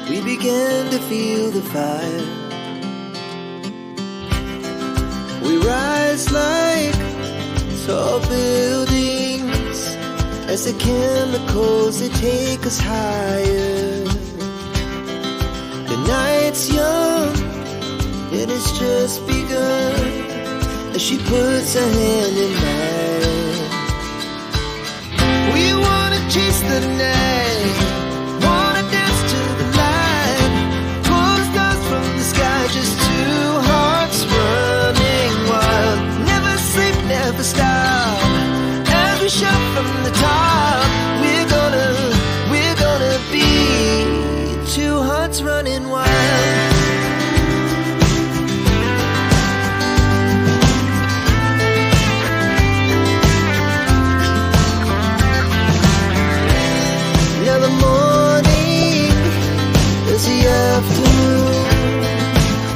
we began to feel the fire. We rise like tall buildings as the chemicals, they take us higher. The night's young, it has just begun, as she puts her hand in mine. We wanna chase the night, wanna dance to the light, pull the stars from the sky, just two hearts running wild. Never sleep, never stop, as we shout from the top. We're gonna be two hearts running wild. Afternoon,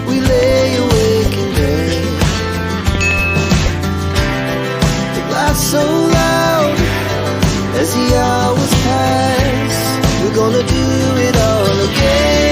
we lay awake in bed. The laugh so loud as the hours pass. We're gonna do it all again.